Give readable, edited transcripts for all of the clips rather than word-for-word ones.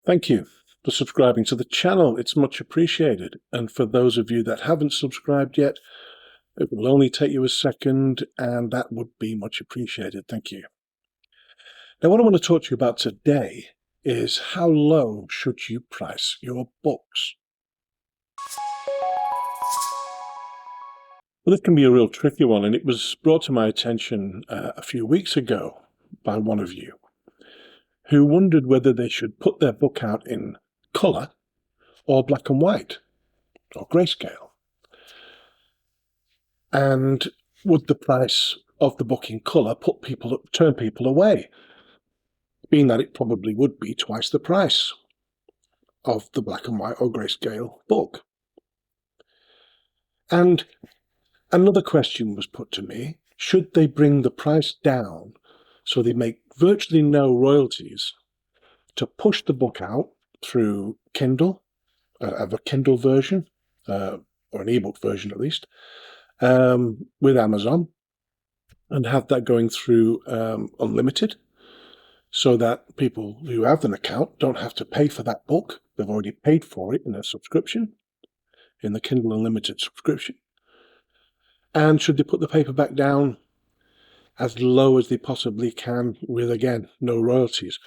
Thank you for subscribing to the channel. It's much appreciated. And for those of you that haven't subscribed yet, it will only take you a second, and that would be much appreciated. Thank you. Now, what I want to talk to you about today is how low should you price your books? Well, this can be a real tricky one, and it was brought to my attention a few weeks ago by one of you who wondered whether they should put their book out in colour or black and white or grayscale. And would the price of the book in colour turn people away, being that it probably would be twice the price of the black and white or grayscale book? And another question was put to me: should they bring the price down so they make virtually no royalties to push the book out through Kindle, of a Kindle version, or an ebook version at least, with Amazon, and have that going through Unlimited, so that people who have an account don't have to pay for that book. They've already paid for it in a subscription, in the Kindle Unlimited subscription. And should they put the paperback down as low as they possibly can with, again, no royalties,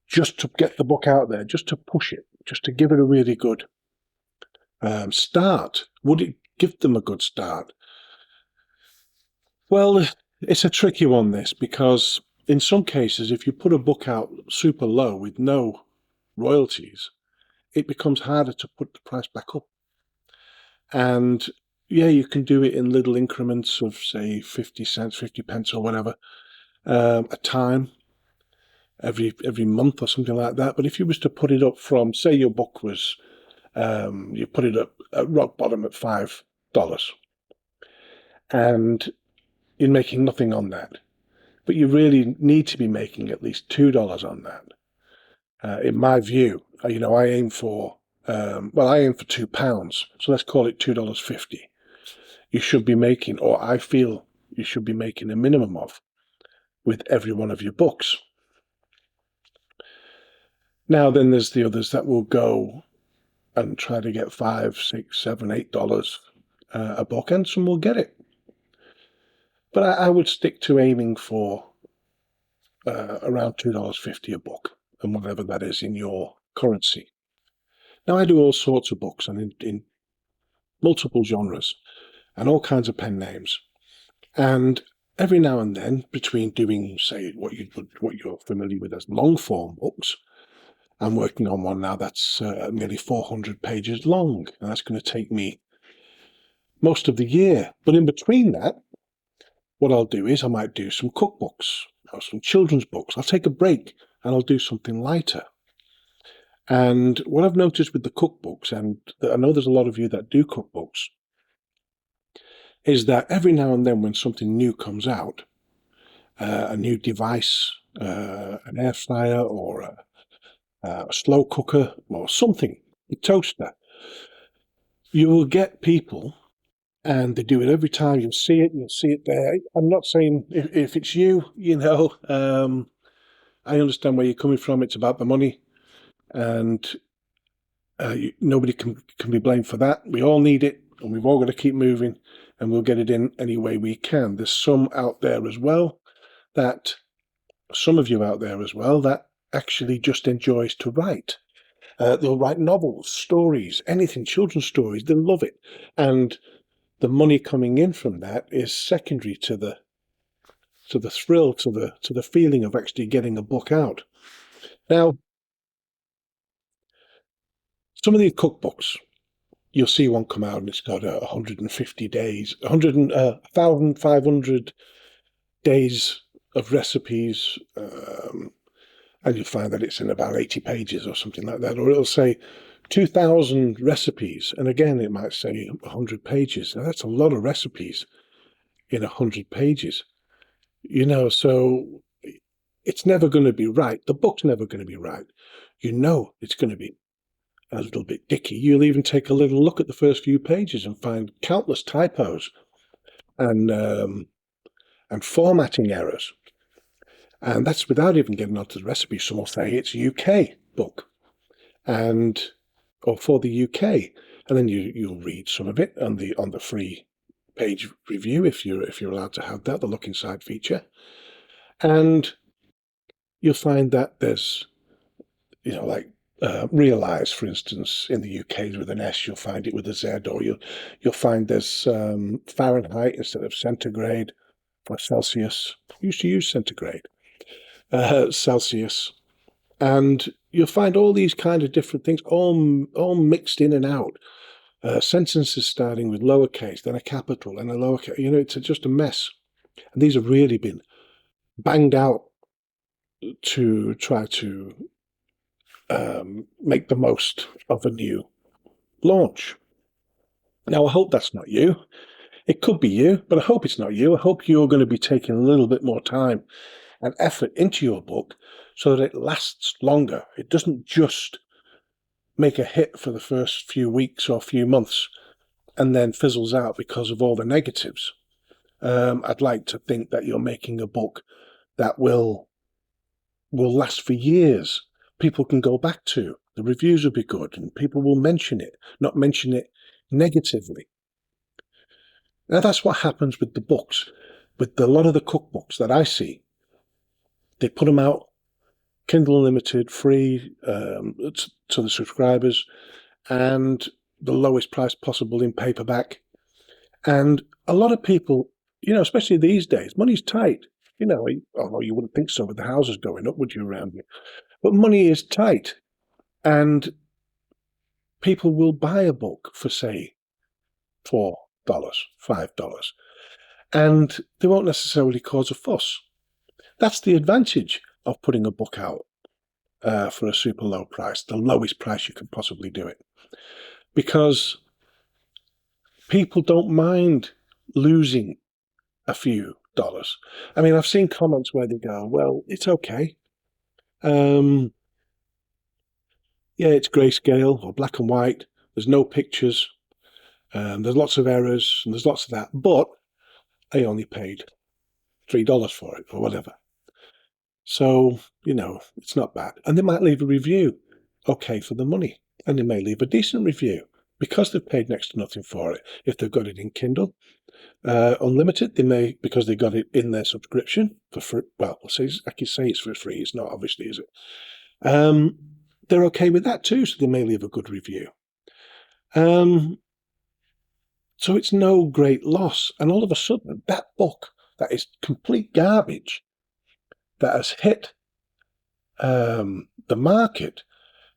just to get the book out there, just to push it, just to give it a really good start? Would it give them a good start? Well, it's a tricky one, this, because in some cases, if you put a book out super low with no royalties, it becomes harder to put the price back up. And yeah, you can do it in little increments of, say, 50 cents, 50 pence or whatever, a time, every month or something like that. But if you was to put it up from, say your book was, you put it up at rock bottom at $5, and you're making nothing on that, but you really need to be making at least $2 on that. In my view, I aim for, I aim for £2, so let's call it $2.50. You should be making, or I feel you should be making, a minimum of with every one of your books. Now then, there's the others that will go and try to get $5, $6, $7, $8 a book, and some will get it. But I would stick to aiming for around $2.50 a book, and whatever that is in your currency. Now, I do all sorts of books, and in multiple genres, and all kinds of pen names. And every now and then, between doing, say, what you're familiar with as long-form books, I'm working on one now that's nearly 400 pages long, and that's going to take me most of the year. But in between that, what I'll do is I might do some cookbooks or some children's books. I'll take a break and I'll do something lighter. And what I've noticed with the cookbooks, and I know there's a lot of you that do cookbooks, is that every now and then when something new comes out, a new device, an air fryer or a slow cooker or something, a toaster, you will get people, and they do it every time. You'll see it there. I'm not saying if it's you, I understand where you're coming from. It's about the money, and nobody can be blamed for that. We all need it, and we've all got to keep moving, and we'll get it in any way we can. There's some out there as well, some of you out there as well, that actually just enjoys to write. They'll write novels, stories, anything, children's stories. They love it, and the money coming in from that is secondary to the thrill, to the feeling of actually getting a book out. Now, some of the cookbooks, you'll see one come out and it's got 150 days, 1,500 days of recipes, and you'll find that it's in about 80 pages or something like that. Or it'll say 2,000 recipes, and again it might say 100 pages. Now that's a lot of recipes in 100 pages. So it's never going to be right. The book's never going to be right. It's going to be a little bit dicky. You'll even take a little look at the first few pages and find countless typos and formatting errors. And that's without even getting onto the recipe. Some will say it's a UK book. and or for the UK, and then you'll read some of it on the free page review if you're allowed to have that, the look inside feature, and you'll find that there's like realize, for instance, in the UK with an S, you'll find it with a Z, or you'll find there's Fahrenheit instead of centigrade for Celsius. I used to use centigrade, Celsius, and you'll find all these kind of different things, all mixed in and out. Sentences starting with lowercase, then a capital, and a lowercase. It's just a mess. And these have really been banged out to try to make the most of a new launch. Now, I hope that's not you. It could be you, but I hope it's not you. I hope you're going to be taking a little bit more time and effort into your book so that it lasts longer. It doesn't just make a hit for the first few weeks or few months and then fizzles out because of all the negatives. I'd like to think that you're making a book that will last for years. People can go back to. The reviews will be good and people will mention it, not mention it negatively. Now, that's what happens with the books. With a lot of the cookbooks that I see, they put them out, Kindle Unlimited, free to the subscribers, and the lowest price possible in paperback. And a lot of people, especially these days, money's tight. Although you wouldn't think so with the houses going up, would you, around you? But money is tight. And people will buy a book for, say, $4, $5, and they won't necessarily cause a fuss. That's the advantage of putting a book out for a super low price, the lowest price you can possibly do it, because people don't mind losing a few dollars. I mean, I've seen comments where they go, well, it's okay. Yeah, it's grayscale or black and white. There's no pictures. There's lots of errors and there's lots of that, but I only paid $3 for it or whatever. So, it's not bad. And they might leave a review, okay, for the money. And they may leave a decent review because they've paid next to nothing for it. If they've got it in Kindle Unlimited, they may, because they got it in their subscription for free. Well, I can say it's for free. It's not, obviously, is it? They're okay with that too, so they may leave a good review. So it's no great loss. And all of a sudden, that book that is complete garbage, that has hit the market,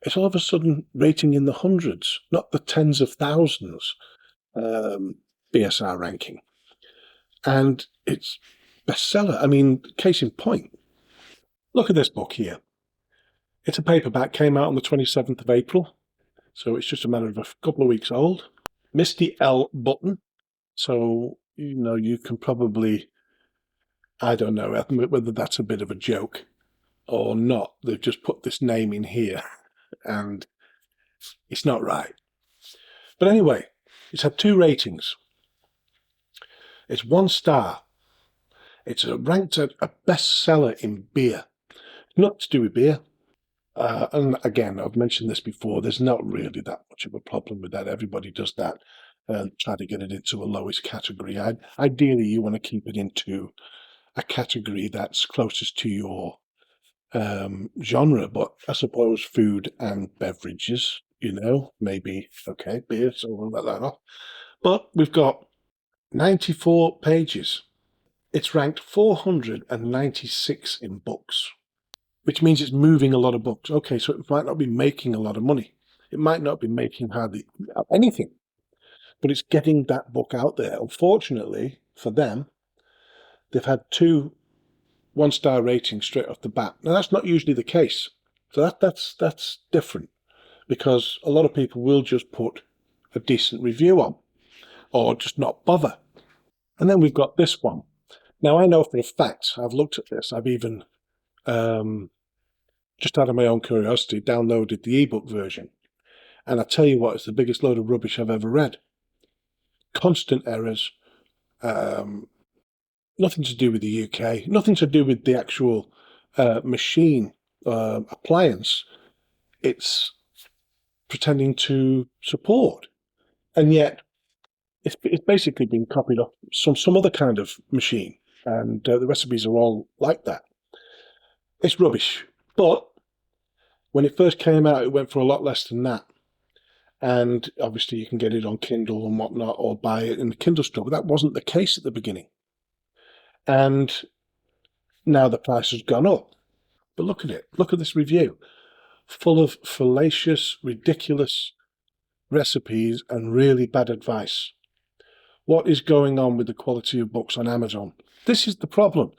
it's all of a sudden rating in the hundreds, not the tens of thousands, BSR ranking. And it's bestseller. I mean, case in point, look at this book here. It's a paperback, came out on the 27th of April, so it's just a matter of a couple of weeks old. Misty L button, so you can probably, I don't know whether that's a bit of a joke or not. They've just put this name in here and it's not right. But anyway, it's had 2 ratings. It's 1 star. It's ranked a bestseller in beer. Not to do with beer. And again, I've mentioned this before, there's not really that much of a problem with that. Everybody does that and try to get it into a lowest category. Ideally, you want to keep it into a category that's closest to your genre, but I suppose food and beverages, maybe, okay, beer, so we'll let that off. But we've got 94 pages. It's ranked 496 in books, which means it's moving a lot of books. Okay, so it might not be making a lot of money. It might not be making hardly anything, but it's getting that book out there. Unfortunately for them, they've had 2 1-star ratings straight off the bat. Now, that's not usually the case. So that's different, because a lot of people will just put a decent review on or just not bother. And then we've got this one. Now, I know for a fact, I've looked at this, I've even, just out of my own curiosity, downloaded the ebook version. And I tell you what, it's the biggest load of rubbish I've ever read. Constant errors, nothing to do with the UK, nothing to do with the actual machine appliance. It's pretending to support. And yet it's basically been copied off some other kind of machine, and the recipes are all like that. It's rubbish. But when it first came out, it went for a lot less than that. And obviously you can get it on Kindle and whatnot, or buy it in the Kindle store, but that wasn't the case at the beginning. And now the price has gone up. But look at it. Look at this review. Full of fallacious, ridiculous recipes and really bad advice. What is going on with the quality of books on Amazon? This is the problem.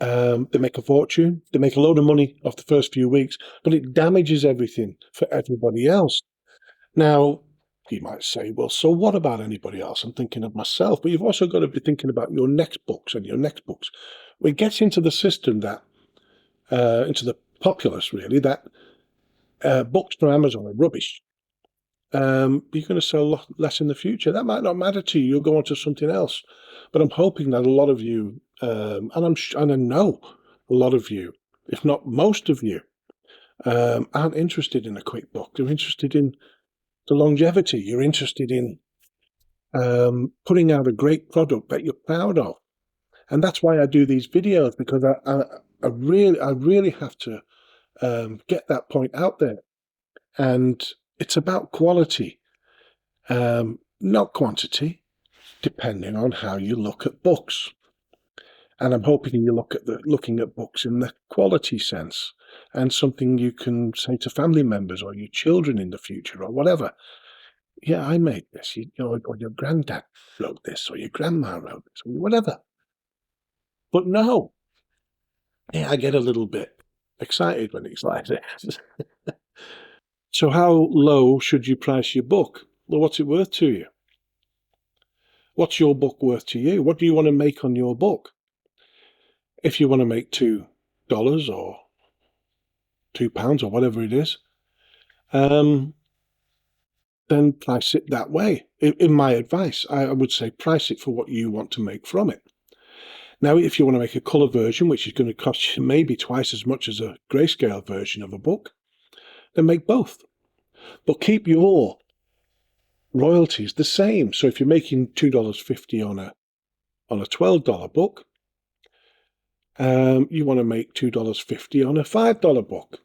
They make a fortune. They make a load of money off the first few weeks, but it damages everything for everybody else. Now, you might say, well, so what about anybody else? I'm thinking of myself, but you've also got to be thinking about your next books and your next books. It gets into the system that, into the populace really, that books from Amazon are rubbish. You're going to sell a lot less in the future. That might not matter to you. You'll go on to something else. But I'm hoping that a lot of you, and I know a lot of you, if not most of you, aren't interested in a quick book. They're interested in the longevity. You're interested in putting out a great product that you're proud of. And that's why I do these videos, because I really have to get that point out there. And it's about quality, not quantity, depending on how you look at books. And I'm hoping you looking at books in the quality sense, and something you can say to family members or your children in the future or whatever. Yeah, I made this, or your granddad wrote this, or your grandma wrote this, or whatever. But no, yeah, I get a little bit excited when it's like this. So how low should you price your book? Well, what's it worth to you? What's your book worth to you? What do you want to make on your book? If you want to make $2 or £2 or whatever it is, then price it that way. In my advice, I would say price it for what you want to make from it. Now, if you want to make a colour version, which is going to cost you maybe twice as much as a Greyscale version of a book, then make both. But keep your royalties the same. So if you're making $2.50 on a $12 book, you want to make $2.50 on a $5 book.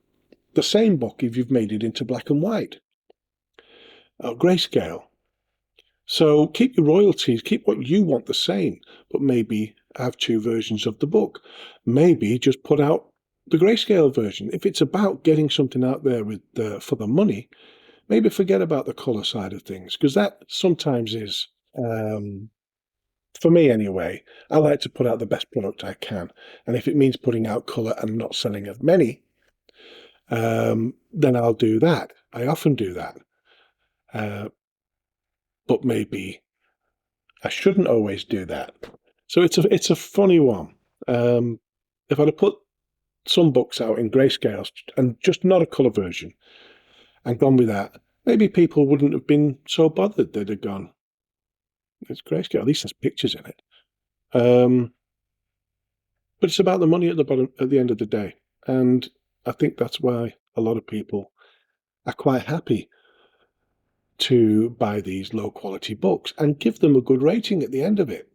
The same book if you've made it into black and white or Greyscale. So keep your royalties, keep what you want the same, but maybe have two versions of the book. Maybe just put out the Greyscale version. If it's about getting something out there with for the money, maybe forget about the colour side of things, because that sometimes is, for me anyway, I like to put out the best product I can. And if it means putting out colour and not selling as many, then I'll do that. I often do that. But maybe I shouldn't always do that. So it's a funny one. If I'd have put some books out in Greyscale and just not a colour version and gone with that, maybe people wouldn't have been so bothered. They'd have gone, it's Greyscale, at least there's pictures in it. But it's about the money at the end of the day. And I think that's why a lot of people are quite happy to buy these low quality books and give them a good rating at the end of it.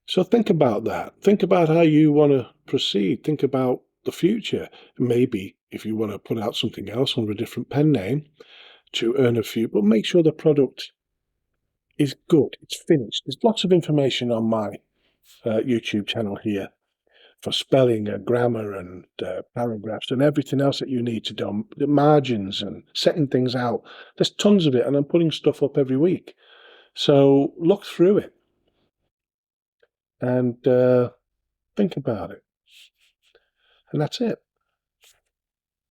So think about that. Think about how you want to proceed. Think about the future. Maybe if you want to put out something else under a different pen name to earn a few, but make sure the product is good. It's finished. There's lots of information on my YouTube channel here for spelling and grammar and paragraphs and everything else that you need to do, the margins and setting things out. There's tons of it, and I'm putting stuff up every week. So look through it and think about it. And that's it.